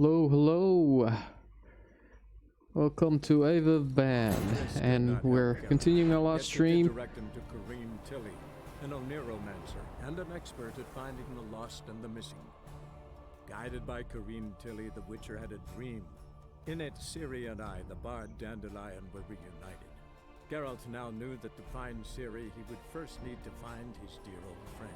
Hello, hello. Welcome to Ava Band, and we're continuing our last stream. Direct him to Corinne Tilly, an Oneromancer and an expert at finding the lost and the missing. Guided by Corinne Tilly, the Witcher had a dream. In it, Ciri and I, the bard Dandelion, were reunited. Geralt now knew that to find Ciri, he would first need to find his dear old friend.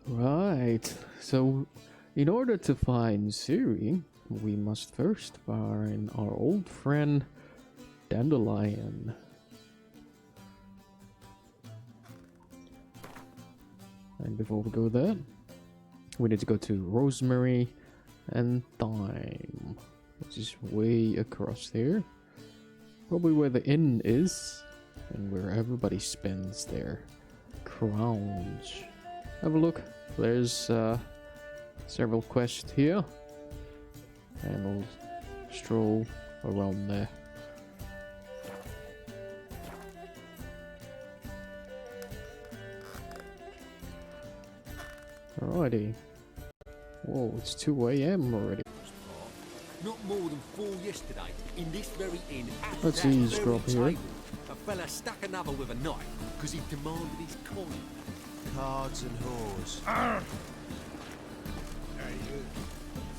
Right, so in order to find Ciri, we must first find our old friend Dandelion. And before we go there, we need to go to Rosemary and Thyme, which is way across there. Probably where the inn is, and where everybody spends their crowns. Have a look. There's several quests here, and we'll stroll around there. Alrighty. Whoa, it's 2 AM already. Not more than 4 yesterday, in this very inn. Let's eavesdrop here. A fella stuck another with a knife because he demanded his coin. Cards and whores.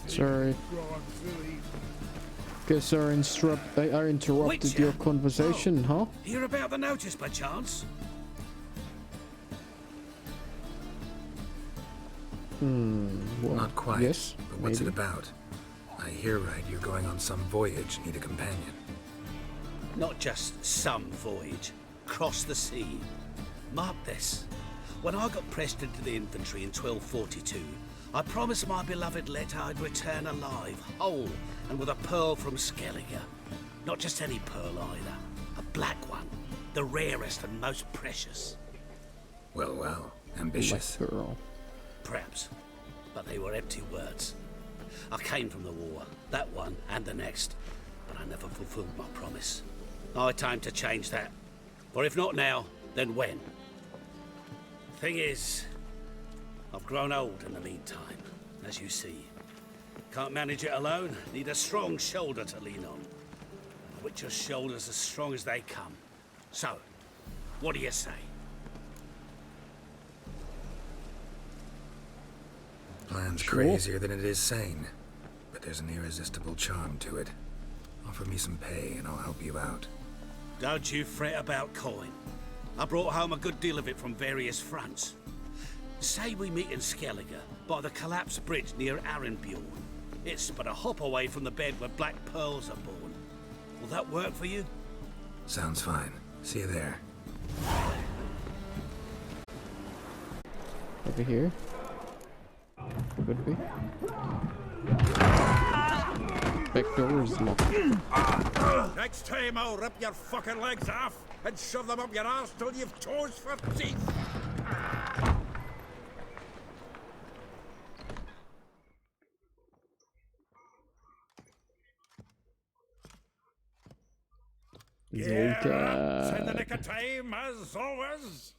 Sorry. Guess I interrupted Witcher? your conversation, huh? Hear about the notice by chance? Well, Not quite, yes, but what's maybe. it about? I hear right, you're going on some voyage, need a companion. Not just some voyage. Cross the sea. Mark this. When I got pressed into the infantry in 1242, I promised my beloved Let I'd return alive, whole, and with a pearl from Skellige. Not just any pearl either. A black one. The rarest and most precious. Well, well, ambitious. Black girl. Perhaps. But they were empty words. I came from the war, that one and the next, but I never fulfilled my promise. I time to change that. For if not now, then when? Thing is, I've grown old in the meantime, as you see. Can't manage it alone, need a strong shoulder to lean on. A Witcher's shoulders as strong as they come. So, what do you say? Plan's Sure. crazier than it is sane, but there's an irresistible charm to it. Offer me some pay and I'll help you out. Don't you fret about coin. I brought home a good deal of it from various fronts. Say we meet in Skellige, by the collapsed bridge near Arenbjorn. It's but a hop away from the bed where black pearls are born. Will that work for you? Sounds fine. See you there. Over here. Could be. Back door is locked. Next time I'll rip your fucking legs off and shove them up your ass till you've toes for teeth. Yeah, in the nick of time, as always.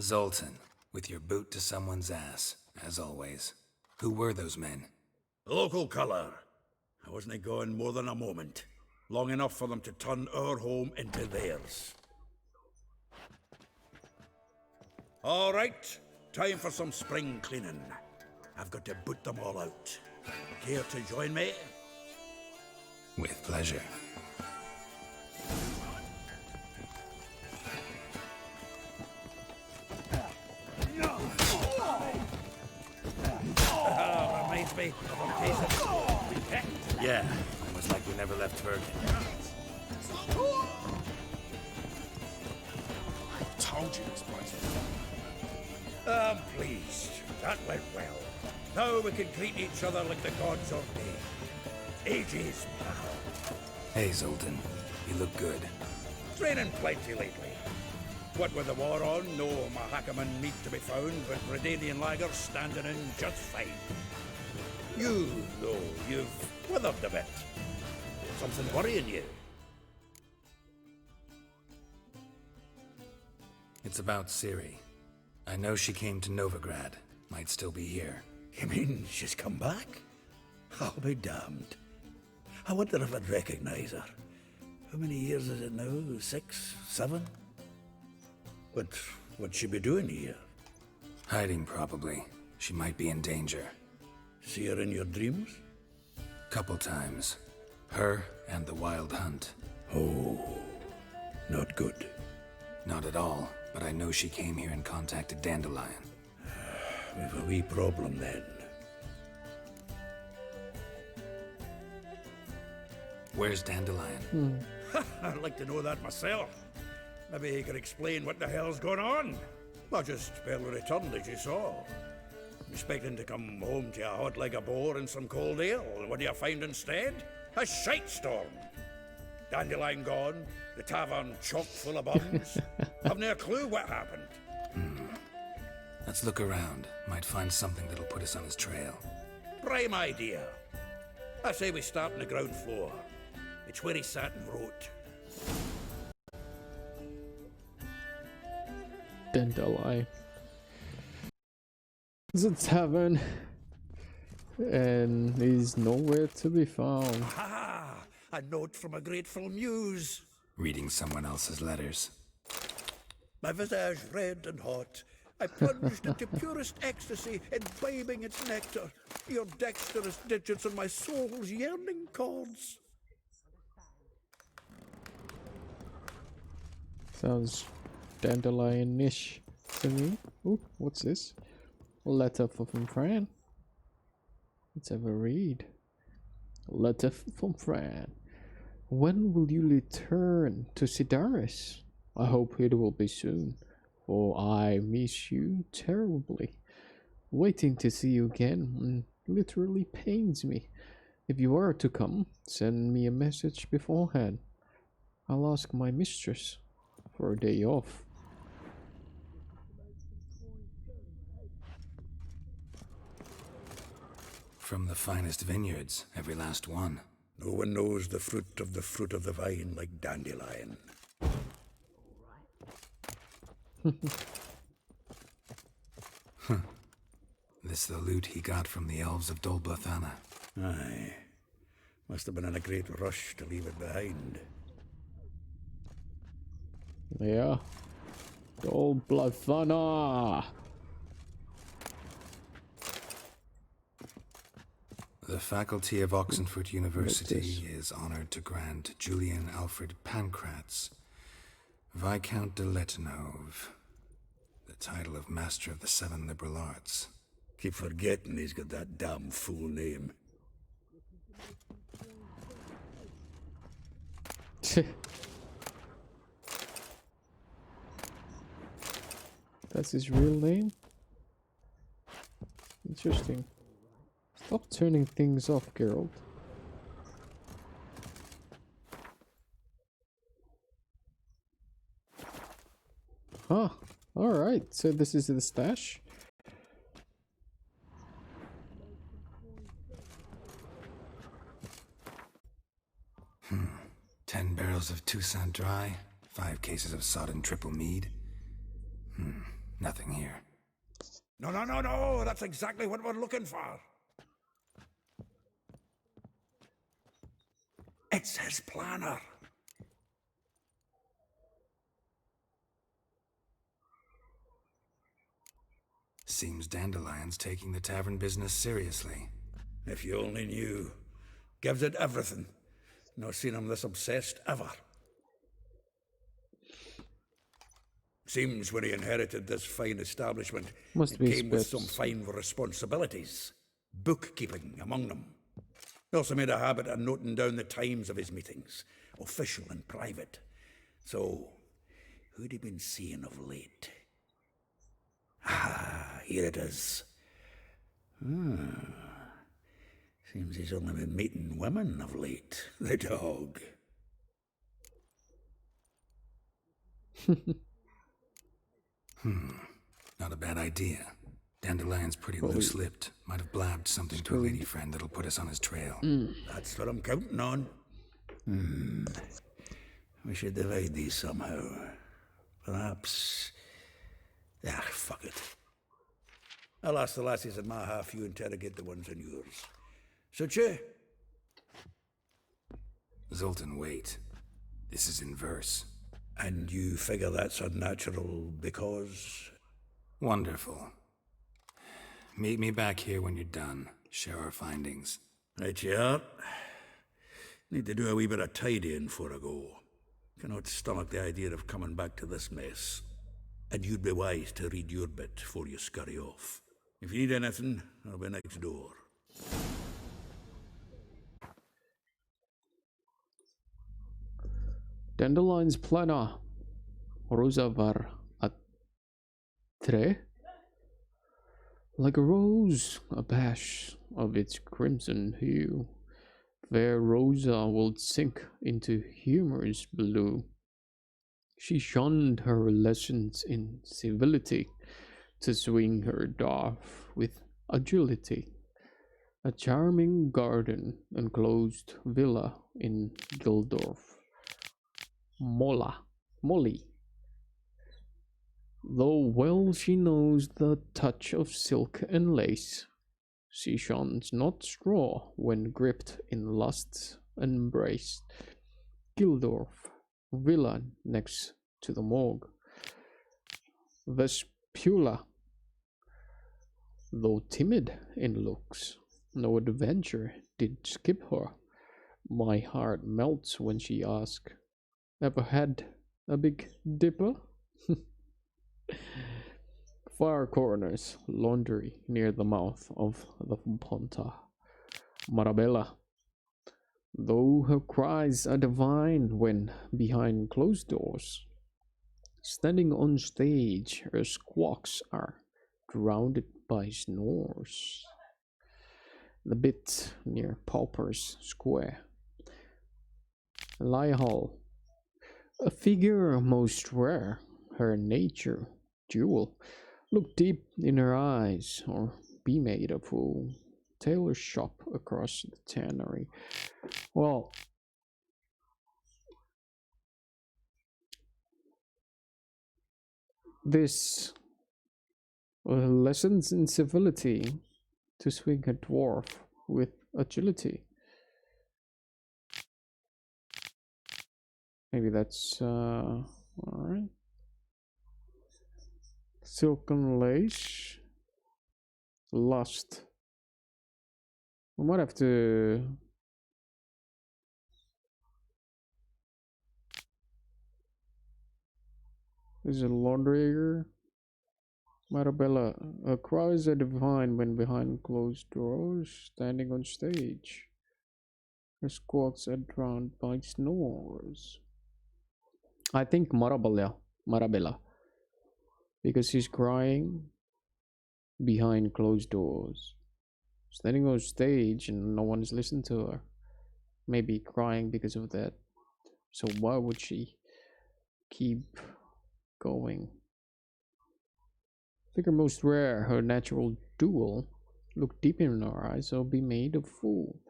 Zoltan, with your boot to someone's ass, as always. Who were those men? Local colour. I wasn't going more than a moment. Long enough for them to turn our home into theirs. All right, time for some spring cleaning. I've got to boot them all out. Care to join me? With pleasure. Reminds me of a case of... Yeah, almost like we never left Bergen. I told you this place was... I'm pleased. That went well. Now we can treat each other like the gods ordained. Ages, pal. Hey, Zoltan. You look good. Training plenty lately. What with the war on, no Mahakaman meat to be found, but Redanian lagers standing in just fine. You, though, you've withered a bit. Something worrying you? It's about Ciri. I know she came to Novigrad. Might still be here. You mean she's come back? I'll be damned. I wonder if I'd recognize her. How many years is it now? 6, 7? What'd she be doing here? Hiding, probably. She might be in danger. See her in your dreams? Couple times. Her and the Wild Hunt. Oh, not good. Not at all, but I know she came here and contacted Dandelion. We've a wee problem then. Where's Dandelion? I'd like to know that myself. Maybe he could explain what the hell's going on. I just barely returned, as you saw. Expecting to come home to a hot like a boar and some cold ale. What do you find instead? A shite storm. Dandelion gone, the tavern chock full of bums. I've no clue what happened. Let's look around. Might find something that'll put us on his trail. Prime idea. I say we start on the ground floor. It's where he sat and wrote. Dandelion. It's a tavern, and he's nowhere to be found. Ha! A note from a grateful muse. Reading someone else's letters. My visage red and hot, I plunged into purest ecstasy, imbibing its nectar. Your dexterous digits on my soul's yearning chords. Sounds dandelion-ish to me. Ooh, what's this? A letter from Fran. Let's have a read. A letter from Fran. When will you return to Sidaris? I hope it will be soon, for I miss you terribly. Waiting to see you again literally pains me. If you are to come, send me a message beforehand. I'll ask my mistress for a day off. From the finest vineyards, every last one. No one knows the fruit of the vine like Dandelion. This the loot he got from the elves of Dol Blathanna. Aye. Must have been in a great rush to leave it behind. Yeah. Dol Blathanna. The faculty of Oxenford University is honored to grant Julian Alfred Pancratz, Viscount de Letenove, the title of Master of the Seven Liberal Arts. Keep forgetting he's got that damn fool name. That's his real name? Interesting. Stop turning things off, Geralt. Huh. Alright, so this is the stash. Hmm. 10 barrels of Toussaint Dry, 5 cases of sodden triple mead. Nothing here. No, that's exactly what we're looking for. It's his planner. Seems Dandelion's taking the tavern business seriously. If you only knew. Gives it everything. Not seen him this obsessed ever. Seems when he inherited this fine establishment, Must be came with spits. some fine responsibilities. Bookkeeping among them. He also made a habit of noting down the times of his meetings, official and private. So, who'd he been seeing of late? Ah, here it is. Seems he's only been meeting women of late, the dog. Not a bad idea. Dandelion's pretty loose-lipped. Might have blabbed something to a lady friend that'll put us on his trail. That's what I'm counting on. We should divide these somehow. Perhaps Ah, fuck it. I'll ask the lassies in my half, you interrogate the ones in yours. Suche? Zoltan, wait. This is in verse. And you figure that's unnatural because... Wonderful. Meet me back here when you're done. Share our findings. Right you are. Need to do a wee bit of tidying before I go. Cannot stomach the idea of coming back to this mess. And you'd be wise to read your bit before you scurry off. If you need anything, I'll be next door. Dandelion's plana. Rosa var a tre. Like a rose, a bash of its crimson hue. Fair Rosa will sink into humor's blue. She shunned her lessons in civility to swing her dove with agility. A charming garden enclosed villa in Gildorf. Molly. Though well she knows the touch of silk and lace, she shuns not straw when gripped in lust's embrace. Gildorf, villa next to the morgue. Vespula, though timid in looks, no adventure did skip her. My heart melts when she asks, "Ever had a big dipper?" Far corners, laundry near the mouth of the Ponta. Marabella, though her cries are divine when behind closed doors, standing on stage, her squawks are drowned by snores. The bit near Pauper's Square. Lyhall, a figure most rare, her nature jewel. Look deep in her eyes, or be made a fool. Tailor's shop across the tannery. Well, this lessons in civility to swing a dwarf with agility. Maybe that's alright. Silken lace. Lust. We might have to This is a laundry. Marabella, cries are divine when behind closed doors, standing on stage. Her squawks are drowned by snores. I think Marabella, because she's crying behind closed doors, standing on stage and no one is listening to her. Maybe crying because of that. So why would she keep going? Figure most rare, her natural duel. Look deep in her eyes, or be made a fool.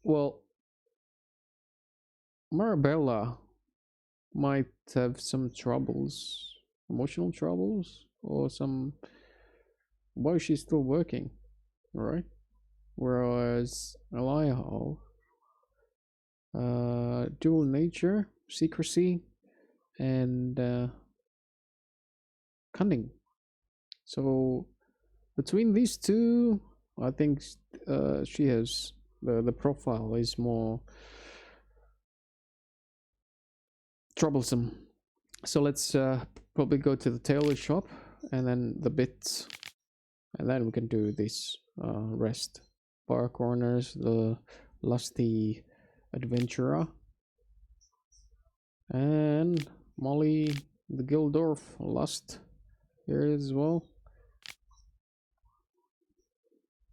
Well, Marabella might have some troubles, emotional troubles, or some. Why is she still working? Alright. Whereas Eliahu, dual nature, secrecy, and cunning. So between these two, I think she has the profile is more troublesome. So let's probably go to the tailor shop and then the bits, and then we can do this rest. Bar corners, the lusty adventurer, and Molly, the Gildorf lust here as well.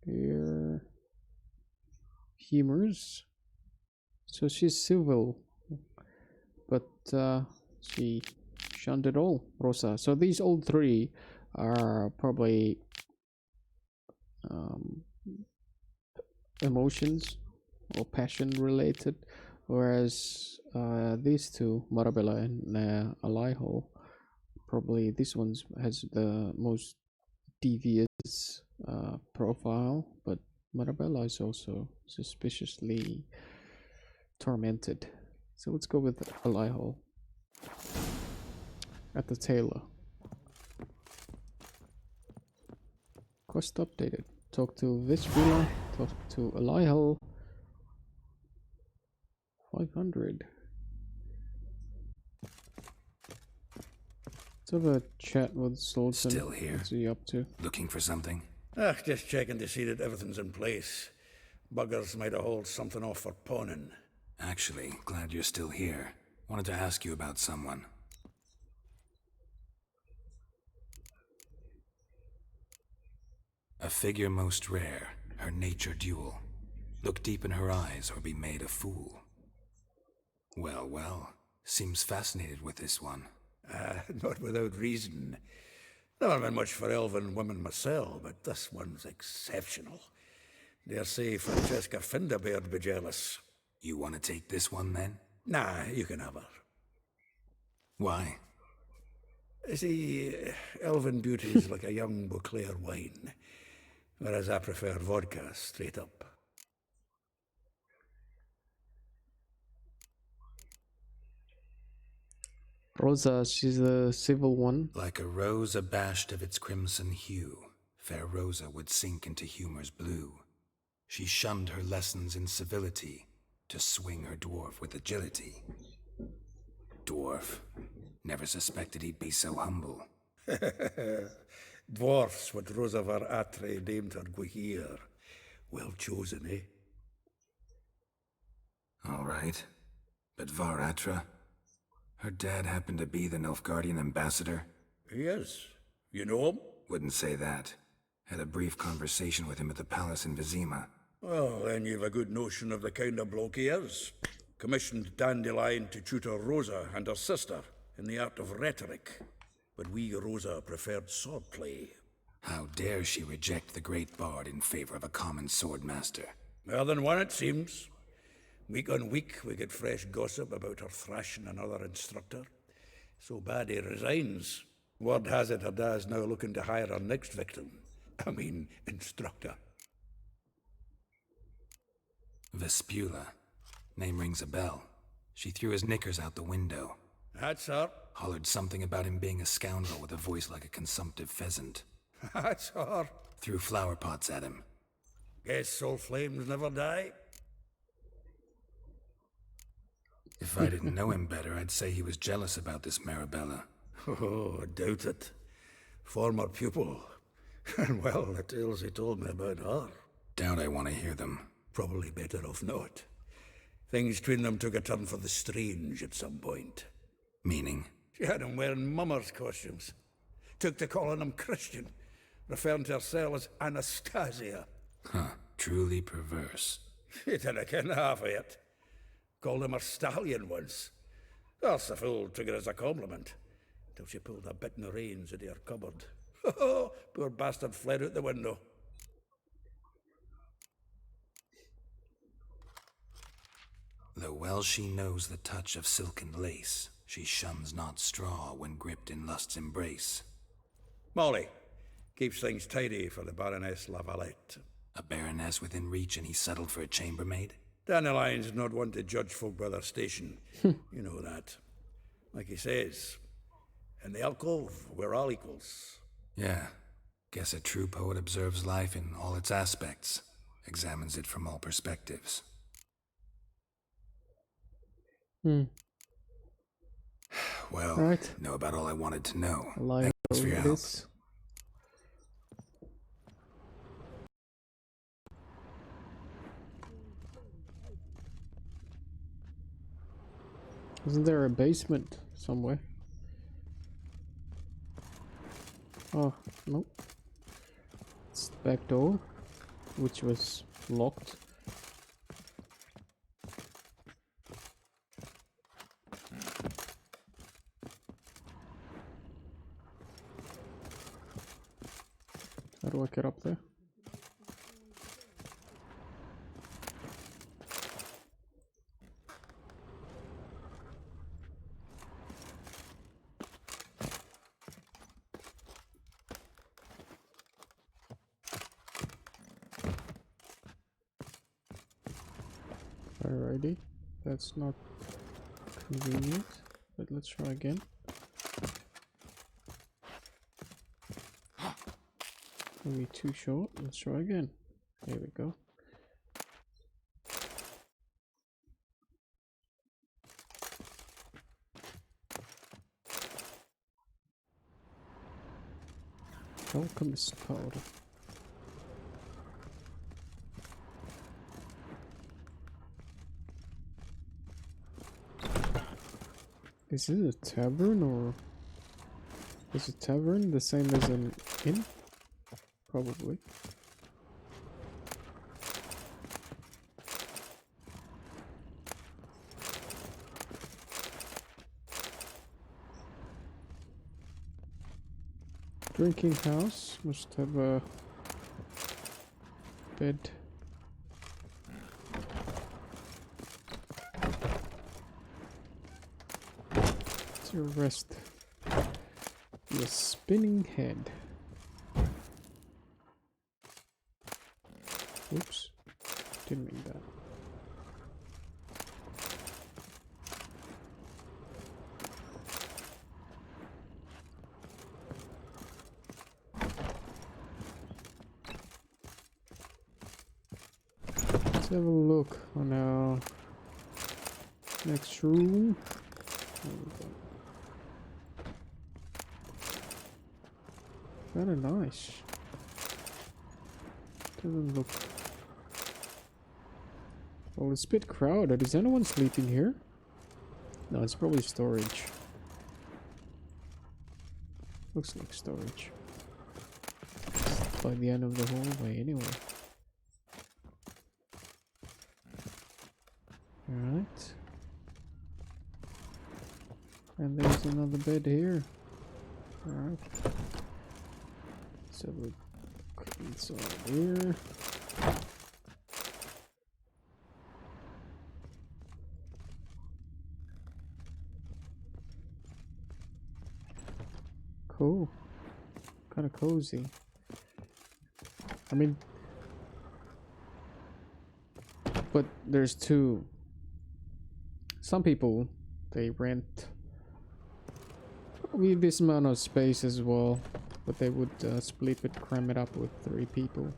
Here, humors. So she's civil, but she shunned it all, Rosa. So these all three are probably emotions or passion related, whereas these two, Marabella and Aliho, Probably this one has the most devious profile, but Marabella is also suspiciously tormented. So let's go with Alihol at the tailor. Quest updated. Talk to Vespula, talk to Alihol. 500. Let's have a chat with Sultan. Still here? What's he up to? Looking for something? Just checking to see that everything's in place. Buggers might have hauled something off for pawning. Actually, glad you're still here. Wanted to ask you about someone. A figure most rare, her nature dual. Look deep in her eyes or be made a fool. Well, well, seems fascinated with this one. Not without reason. Never been much for elven women myself, but this one's exceptional. Dare say Francesca Finderbeard be jealous. You want to take this one then? Nah, you can have her. Why? See, elven beauty's like a young Beauclair wine, whereas I prefer vodka straight up. Rosa, she's the civil one. Like a rose abashed of its crimson hue, fair Rosa would sink into humor's blue. She shunned her lessons in civility, to swing her dwarf with agility. Dwarf. Never suspected he'd be so humble. Dwarfs what Rosa var Atre named her Guihir. Well chosen, eh? All right. But Var Atra? Her dad happened to be the Nilfgaardian ambassador? He is. You know him? Wouldn't say that. Had a brief conversation with him at the palace in Vizima. Well, then you've a good notion of the kind of bloke he is. Commissioned Dandelion to tutor Rosa and her sister in the art of rhetoric. But we, Rosa, preferred swordplay. How dare she reject the great bard in favor of a common swordmaster? More than one, it seems. Week on week, we get fresh gossip about her thrashing another instructor. So bad he resigns. Word has it her dad's now looking to hire her next victim. I mean, instructor. Vespula. Name rings a bell. She threw his knickers out the window. That's her. Hollered something about him being a scoundrel with a voice like a consumptive pheasant. That's her. Threw flower pots at him. Guess soul flames never die. If I didn't know him better, I'd say he was jealous about this Marabella. Oh, I doubt it. Former pupil. And well, the tales he told me about her. Doubt I want to hear them. Probably better off not. Things between them took a turn for the strange at some point. Meaning? She had him wearing mummers' costumes. Took to calling him Christian, referring to herself as Anastasia. Huh. Truly perverse. She didn't ken half of it. Called him her stallion once. That's the fool took it as a compliment, till she pulled a bit in the reins into her cupboard. Oh, poor bastard fled out the window. Though well she knows the touch of silken lace, she shuns not straw when gripped in lust's embrace. Molly keeps things tidy for the Baroness Lavalette. A baroness within reach and he settled for a chambermaid? Dandelion's not one to judge folk by their station. You know that. Like he says, in the alcove, we're all equals. Yeah. Guess a true poet observes life in all its aspects, examines it from all perspectives. Well, Right. know about all I wanted to know. Like Thanks for your help. this. Isn't there a basement somewhere? Oh, no. It's the back door, which was locked. How do I get up there? Alrighty. That's not convenient, but let's try again. Maybe too short. Let's try again. There we go. Alchemist powder. Is it a tavern, or is a tavern the same as an inn? Probably. Drinking house must have a bed. To rest your spinning head. Oops, didn't mean that. Let's have a look on our next room. Very nice. Doesn't look... Well, it's a bit crowded. Is anyone sleeping here? No, it's probably storage. Looks like storage. By the end of the hallway, anyway. Alright. And there's another bed here. Alright. So we put inside here. Cool. Kind of cozy. I mean, but there's two. Some people, they rent probably this amount of space as well, but they would split it, cram it up with 3 people.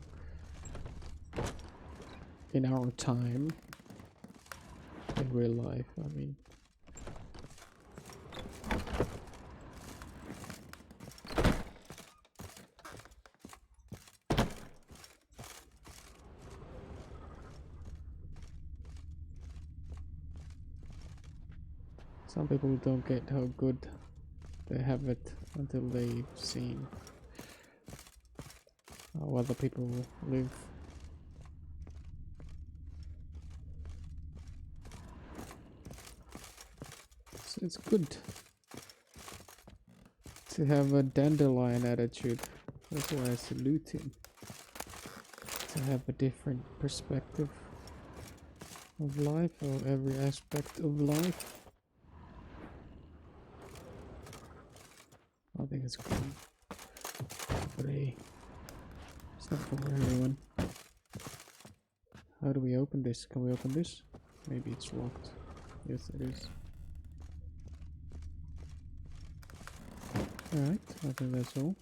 In our time, in real life, I mean. Some people don't get how good they have it until they've seen how other people live. So it's good to have a Dandelion attitude. That's why I salute him. To have a different perspective of life, or every aspect of life. I think it's cool, but it's not for everyone. How do we open this? Can we open this? Maybe it's locked. Yes, it is. Alright, I think that's all.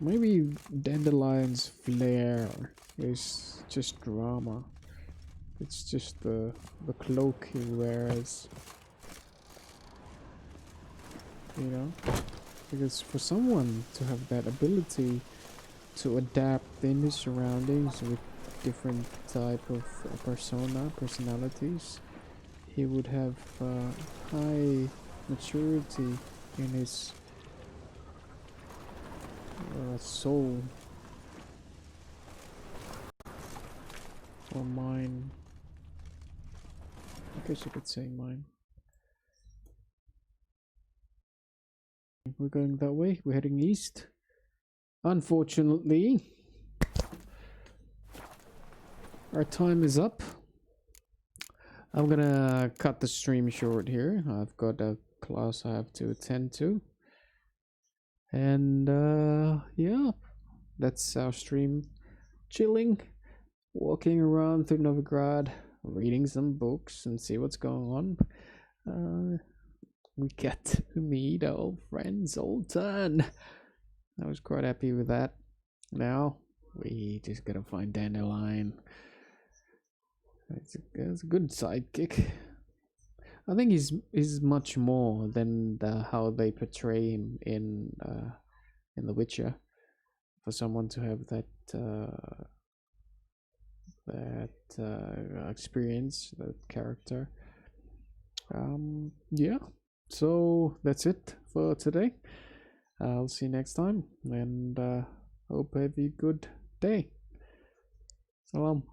Maybe Dandelion's flair is just drama. It's just the cloak he wears. You know? Because for someone to have that ability to adapt in his surroundings with different type of personalities, he would have high maturity in his soul or mind. I guess you could say mind. We're going that way. We're heading east. Unfortunately, our time is up. I'm gonna cut the stream short here. I've got a class I have to attend to. And yeah, that's our stream. Chilling, walking around through Novigrad, reading some books and see what's going on. We get to meet our old friend Zoltan. I was quite happy with that. Now we just gotta find Dandelion. It's a good sidekick. I think he's much more than how they portray him in The Witcher. For someone to have that experience, that character. Yeah. So that's it for today. I'll see you next time, and hope you have a good day. Salam.